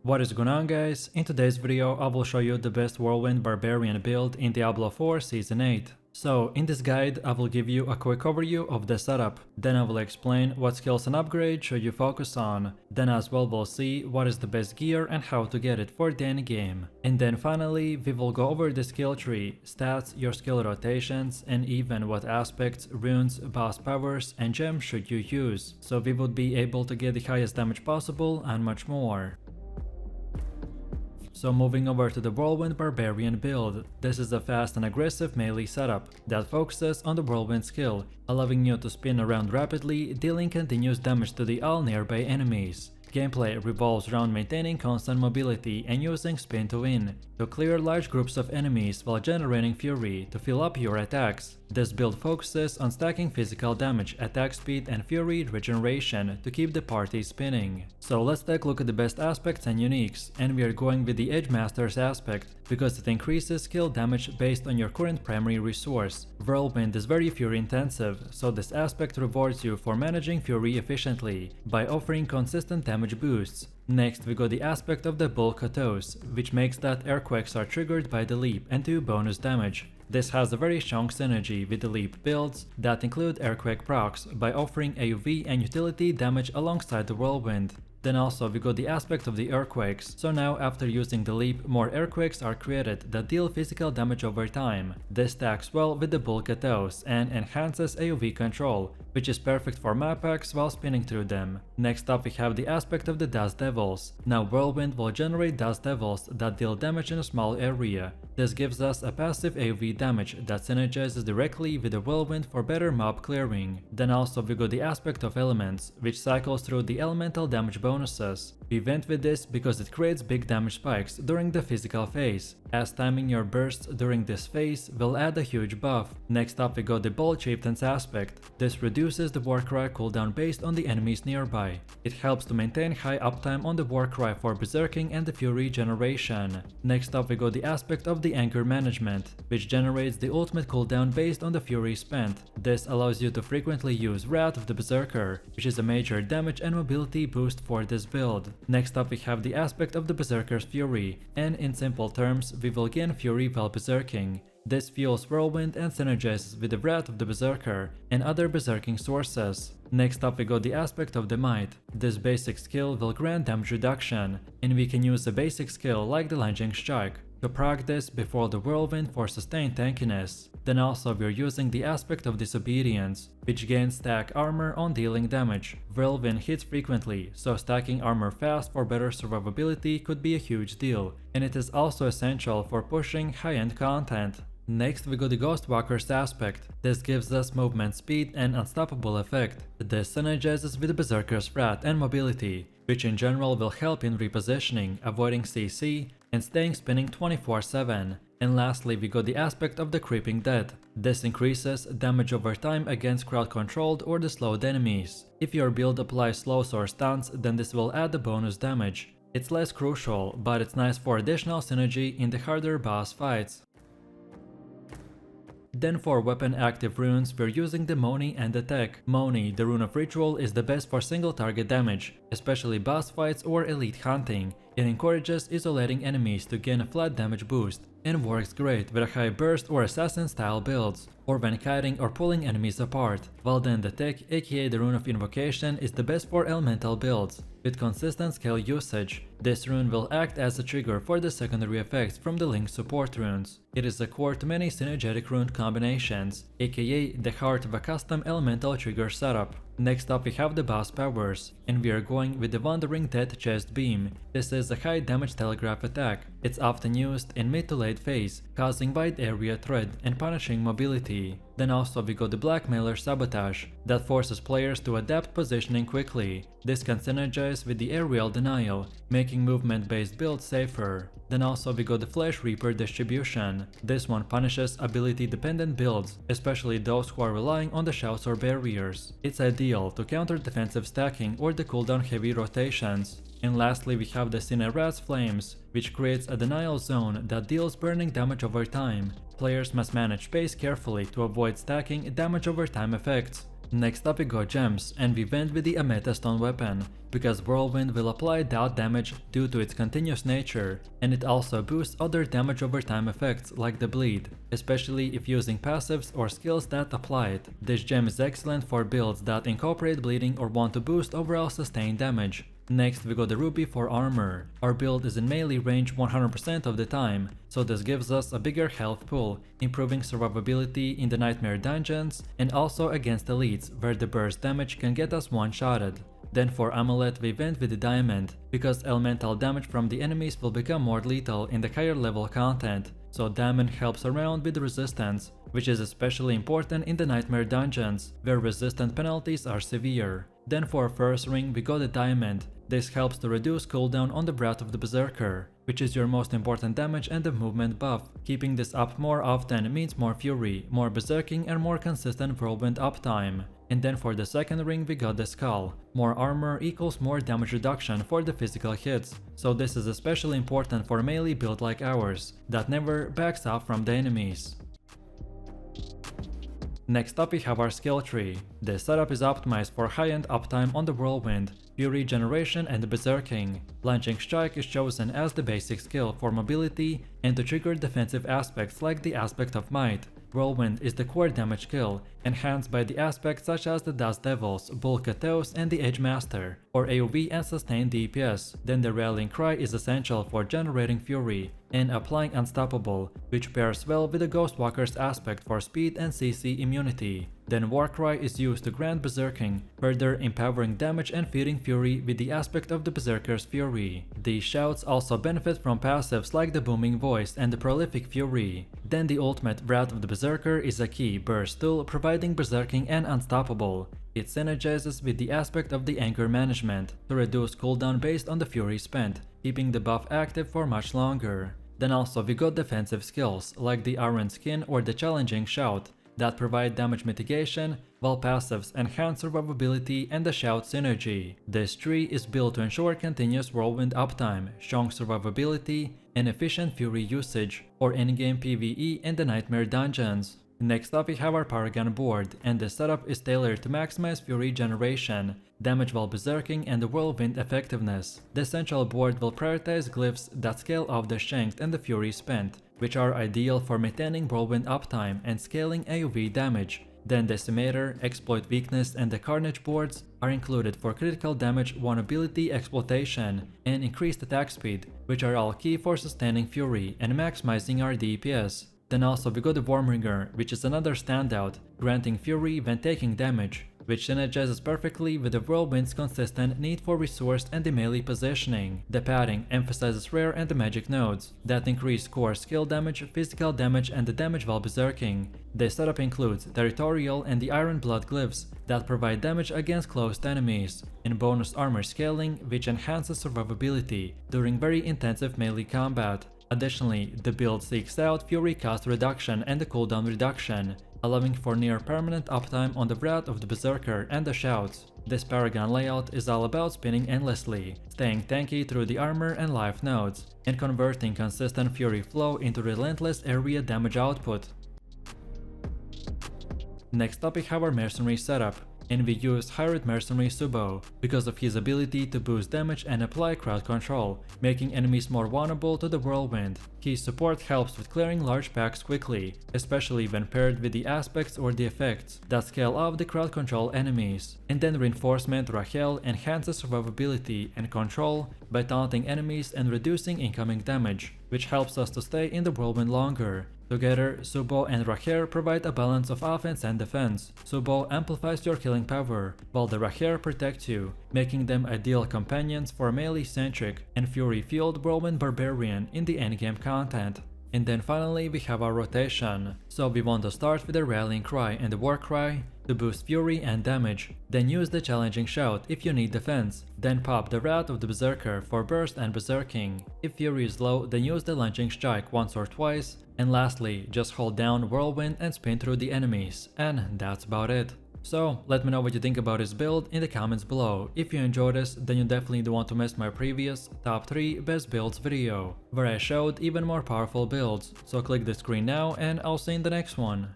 What is going on, guys? In today's video I will show you the best Whirlwind Barbarian build in Diablo 4 Season 8. So in this guide I will give you a quick overview of the setup, then I will explain what skills and upgrades should you focus on, then as well we'll see what is the best gear and how to get it for the endgame. And then finally we will go over the skill tree, stats, your skill rotations, and even what aspects, runes, boss powers and gems should you use, so we would be able to get the highest damage possible and much more. So moving over to the Whirlwind Barbarian build, this is a fast and aggressive melee setup that focuses on the Whirlwind skill, allowing you to spin around rapidly, dealing continuous damage to all nearby enemies. Gameplay revolves around maintaining constant mobility and using spin to win, to clear large groups of enemies while generating fury to fill up your attacks. This build focuses on stacking physical damage, attack speed and fury regeneration to keep the party spinning. So let's take a look at the best aspects and uniques, and we are going with the Edge Master's aspect, because it increases skill damage based on your current primary resource. Whirlwind is very fury intensive, so this aspect rewards you for managing fury efficiently, by offering consistent damage boosts. Next we got the aspect of the Bull Katos, which makes that earthquakes are triggered by the leap and do bonus damage. This has a very strong synergy with the leap builds that include earthquake procs by offering AoV and utility damage alongside the whirlwind. Then also we got the aspect of the earthquakes, so now after using the leap more earthquakes are created that deal physical damage over time. This stacks well with the Bull Katos and enhances AoV control, which is perfect for map packs while spinning through them. Next up we have the aspect of the Dust Devils. Now Whirlwind will generate Dust Devils that deal damage in a small area. This gives us a passive AoV damage that synergizes directly with the Whirlwind for better mob clearing. Then also we got the aspect of Elements, which cycles through the elemental damage bonuses. We went with this because it creates big damage spikes during the physical phase, as timing your bursts during this phase will add a huge buff. Next up we got the Bold Chieftain's aspect. This reduces the Warcry cooldown based on the enemies nearby. It helps to maintain high uptime on the Warcry for berserking and the fury generation. Next up we got the aspect of the Anger Management, which generates the ultimate cooldown based on the fury spent. This allows you to frequently use Wrath of the Berserker, which is a major damage and mobility boost for this build. Next up we have the aspect of the Berserker's Fury, and in simple terms we will gain fury while berserking. This fuels Whirlwind and synergizes with the Wrath of the Berserker and other berserking sources. Next up we got the aspect of the Might. This basic skill will grant damage reduction, and we can use a basic skill like the Lunging Strike to proc this before the Whirlwind for sustained tankiness. Then also we're using the aspect of Disobedience, which gains stack armor on dealing damage. Whirlwind hits frequently, so stacking armor fast for better survivability could be a huge deal, and it is also essential for pushing high-end content. Next we got the Ghostwalker's aspect. This gives us movement speed and unstoppable effect. This synergizes with Berserker's Wrath and mobility, which in general will help in repositioning, avoiding CC, and staying spinning 24/7. And lastly we got the aspect of the Creeping Death. This increases damage over time against crowd controlled or the slowed enemies. If your build applies slows or stuns, then this will add the bonus damage. It's less crucial, but it's nice for additional synergy in the harder boss fights. Then for weapon active runes we're using the Moni and the Tech. Moni, the rune of ritual, is the best for single target damage, especially boss fights or elite hunting. It encourages isolating enemies to gain a flat damage boost, and works great with a high burst or assassin style builds, or when kiting or pulling enemies apart. While then the Tech, aka the rune of invocation, is the best for elemental builds, with consistent scale usage. This rune will act as a trigger for the secondary effects from the Link support runes. It is a core to many synergetic rune combinations, aka the heart of a custom elemental trigger setup. Next up we have the boss powers, and we are going with the Wandering Death Chest Beam. This is a high damage telegraph attack. It's often used in mid to late phase, causing wide area threat and punishing mobility. Then also we got the Blackmailer Sabotage, that forces players to adapt positioning quickly. This can synergize with the Aerial Denial, making movement based builds safer. Then also we got the Flesh Reaper Distribution. This one punishes ability dependent builds, especially those who are relying on the shouts or barriers. It's ideal to counter defensive stacking or the cooldown heavy rotations. And lastly we have the Cinerat's Flames, which creates a denial zone that deals burning damage over time. Players must manage space carefully to avoid stacking damage over time effects. Next up we got gems, and we went with the Amethyst-stone weapon, because Whirlwind will apply dot damage due to its continuous nature, and it also boosts other damage over time effects like the bleed, especially if using passives or skills that apply it. This gem is excellent for builds that incorporate bleeding or want to boost overall sustained damage. Next we got the ruby for armor. Our build is in melee range 100% of the time, so this gives us a bigger health pool, improving survivability in the nightmare dungeons and also against elites where the burst damage can get us one-shotted. Then for amulet we went with the diamond, because elemental damage from the enemies will become more lethal in the higher level content, so diamond helps around with resistance, which is especially important in the nightmare dungeons, where resistant penalties are severe. Then for first ring we got a diamond. This helps to reduce cooldown on the Wrath of the Berserker, which is your most important damage and the movement buff. Keeping this up more often means more fury, more berserking and more consistent whirlwind uptime. And then for the second ring we got the skull. More armor equals more damage reduction for the physical hits, so this is especially important for a melee build like ours, that never backs off from the enemies. Next up we have our skill tree. This setup is optimized for high-end uptime on the Whirlwind, Fury Generation and Berserking. Launching Strike is chosen as the basic skill for mobility and to trigger defensive aspects like the aspect of Might. Whirlwind is the core damage skill, enhanced by the aspects such as the Dust Devils, Bull Kateos and the Edge Master, or AoV and sustained DPS. Then the Rallying Cry is essential for generating fury and applying Unstoppable, which pairs well with the Ghostwalker's aspect for speed and CC immunity. Then Warcry is used to grant Berserking, further empowering damage and feeding fury with the aspect of the Berserker's fury. These shouts also benefit from passives like the Booming Voice and the Prolific Fury. Then the ultimate Wrath of the Berserker is a key burst tool providing Berserking and Unstoppable. It synergizes with the aspect of the Anger Management to reduce cooldown based on the fury spent, keeping the buff active for much longer. Then also we got defensive skills like the Iron Skin or the Challenging Shout that provide damage mitigation, while passives enhance survivability and the shout synergy. This tree is built to ensure continuous whirlwind uptime, strong survivability, and efficient fury usage, or endgame PvE in the nightmare dungeons. Next up we have our Paragon board, and the setup is tailored to maximize fury generation, damage while berserking and the whirlwind effectiveness. The central board will prioritize glyphs that scale off the strength and the fury spent, which are ideal for maintaining whirlwind uptime and scaling AoV damage. Then Decimator, Exploit Weakness and the Carnage boards are included for critical damage, vulnerability exploitation, and increased attack speed, which are all key for sustaining fury and maximizing our DPS. Then also we got the Wormringer, which is another standout, granting fury when taking damage, which synergizes perfectly with the Whirlwind's consistent need for resource and the melee positioning. The padding emphasizes rare and the magic nodes that increase core skill damage, physical damage and the damage while berserking. This setup includes Territorial and the Iron Blood glyphs that provide damage against closed enemies, and bonus armor scaling which enhances survivability during very intensive melee combat. Additionally, the build seeks out fury cost reduction and the cooldown reduction, allowing for near permanent uptime on the Wrath of the Berserker and the shouts. This Paragon layout is all about spinning endlessly, staying tanky through the armor and life nodes, and converting consistent fury flow into relentless area damage output. Next up we have our Mercenary setup, and we use Hired Mercenary Subo because of his ability to boost damage and apply crowd control, making enemies more vulnerable to the whirlwind. His support helps with clearing large packs quickly, especially when paired with the aspects or the effects that scale off the crowd control enemies. And then Reinforcement Rachel enhances survivability and control by taunting enemies and reducing incoming damage, which helps us to stay in the whirlwind longer. Together, Subo and Raher provide a balance of offense and defense. Subo amplifies your killing power, while the Raher protects you, making them ideal companions for a melee-centric and fury-fueled Whirlwind Barbarian in the endgame content. And then finally we have our rotation. So we want to start with the Rallying Cry and the War Cry to boost fury and damage, then use the Challenging Shout if you need defense, then pop the Wrath of the Berserker for burst and berserking. If fury is low, then use the Lunging Strike once or twice, and lastly just hold down Whirlwind and spin through the enemies, and that's about it. So let me know what you think about this build in the comments below. If you enjoyed this, then you definitely don't want to miss my previous top 3 best builds video, where I showed even more powerful builds, so click the screen now and I'll see you in the next one.